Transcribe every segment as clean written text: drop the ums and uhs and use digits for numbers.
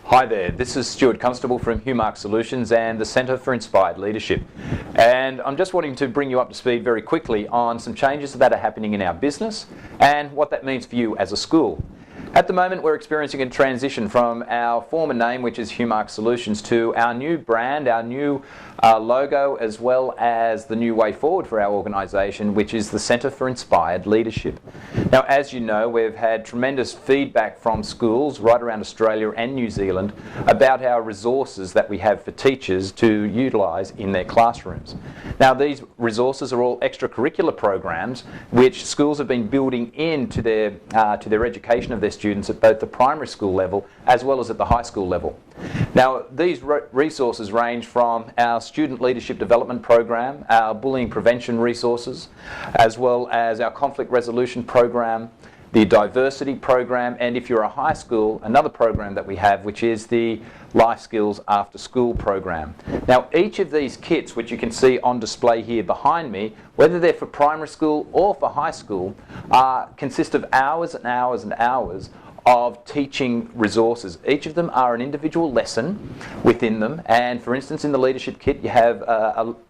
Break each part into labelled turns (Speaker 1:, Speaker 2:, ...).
Speaker 1: Hi there, this is Stuart Constable from Humark Solutions and the Centre for Inspired Leadership. And I'm just wanting to bring you up to speed very quickly on some changes that are happening in our business and what that means for you as a school. At the moment, we're experiencing a transition from our former name, which is Humark Solutions, to our new brand, our new logo, as well as the new way forward for our organisation, which is the Centre for Inspired Leadership. Now, as you know, we've had tremendous feedback from schools right around Australia and New Zealand about our resources that we have for teachers to utilise in their classrooms. Now, these resources are all extracurricular programs which schools have been building into their education of their students at both the primary school level as well as at the high school level. Now, these resources range from our student leadership development program, our bullying prevention resources, as well as our conflict resolution program, the diversity program, and if you're a high school, another program that we have, which is the Life Skills After School program. Now, each of these kits, which you can see on display here behind me, whether they're for primary school or for high school, consist of hours and hours and hours of teaching resources. Each of them are an individual lesson within them, and for instance in the leadership kit you have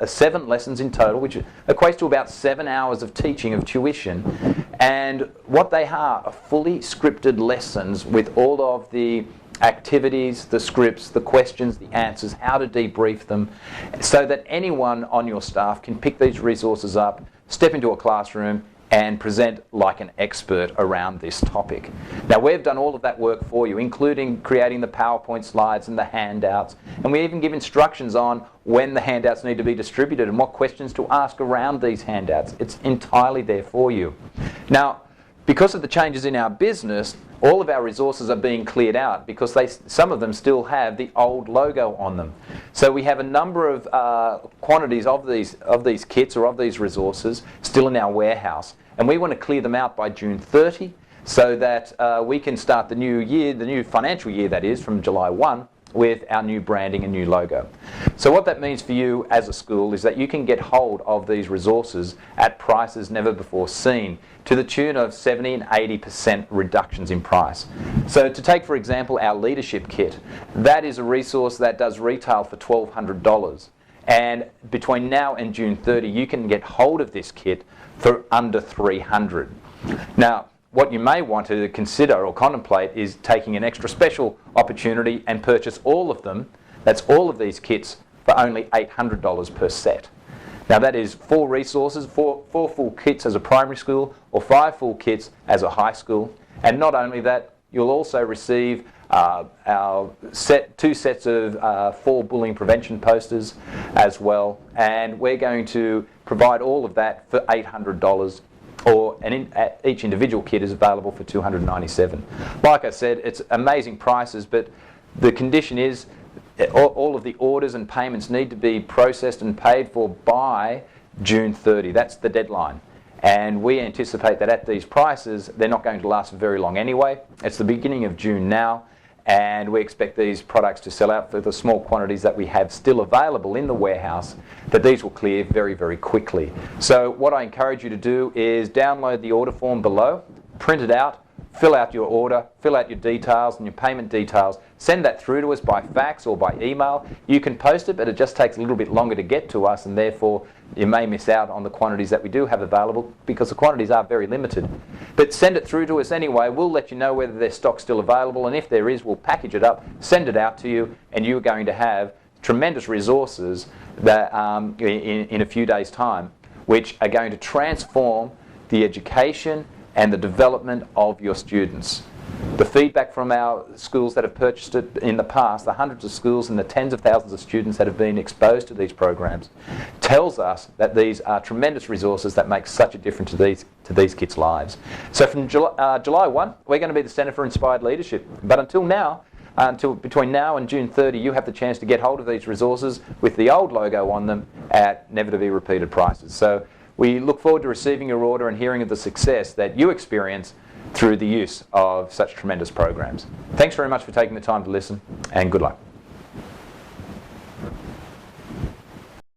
Speaker 1: 7 lessons in total, which equates to about 7 hours of teaching of tuition, and what they are fully scripted lessons with all of the activities, the scripts, the questions, the answers, how to debrief them, so that anyone on your staff can pick these resources up, step into a classroom and present like an expert around this topic. Now, we've done all of that work for you, including creating the PowerPoint slides and the handouts, and we even give instructions on when the handouts need to be distributed and what questions to ask around these handouts. It's entirely there for you. Now, because of the changes in our business, all of our resources are being cleared out because some of them still have the old logo on them. So we have a number of quantities of these kits or of these resources still in our warehouse, and we want to clear them out by June 30 so that we can start the new year, the new financial year that is, from July 1, with our new branding and new logo. So what that means for you as a school is that you can get hold of these resources at prices never before seen, to the tune of 70 and 80% reductions in price. So to take, for example, our leadership kit, that is a resource that does retail for $1,200. And between now and June 30, you can get hold of this kit for under $300. Now, what you may want to consider or contemplate is taking an extra special opportunity and purchase all of them, that's all of these kits, for only $800 per set. Now that is 4 resources, 4 full kits as a primary school or 5 full kits as a high school. And not only that, you'll also receive our 2 sets of 4 bullying prevention posters as well. And we're going to provide all of that for $800, or each individual kit is available for $297. Like I said, it's amazing prices, but the condition is all of the orders and payments need to be processed and paid for by June 30. That's the deadline. And we anticipate that at these prices, they're not going to last for very long anyway. It's the beginning of June now, and we expect these products to sell out for the small quantities that we have still available in the warehouse, that these will clear very, very quickly. So what I encourage you to do is download the order form below, print it out, fill out your order, fill out your details and your payment details, send that through to us by fax or by email. You can post it, but it just takes a little bit longer to get to us, and therefore you may miss out on the quantities that we do have available because the quantities are very limited. But send it through to us anyway. We'll let you know whether their stock's still available, and if there is, we'll package it up, send it out to you, and you're going to have tremendous resources that in a few days' time, which are going to transform the education and the development of your students. The feedback from our schools that have purchased it in the past, the hundreds of schools and the tens of thousands of students that have been exposed to these programs, tells us that these are tremendous resources that make such a difference to these kids' lives. So from July 1, we're going to be the Centre for Inspired Leadership. But until between now and June 30, you have the chance to get hold of these resources with the old logo on them at never to be repeated prices. So we look forward to receiving your order and hearing of the success that you experience through the use of such tremendous programs. Thanks very much for taking the time to listen, and good luck.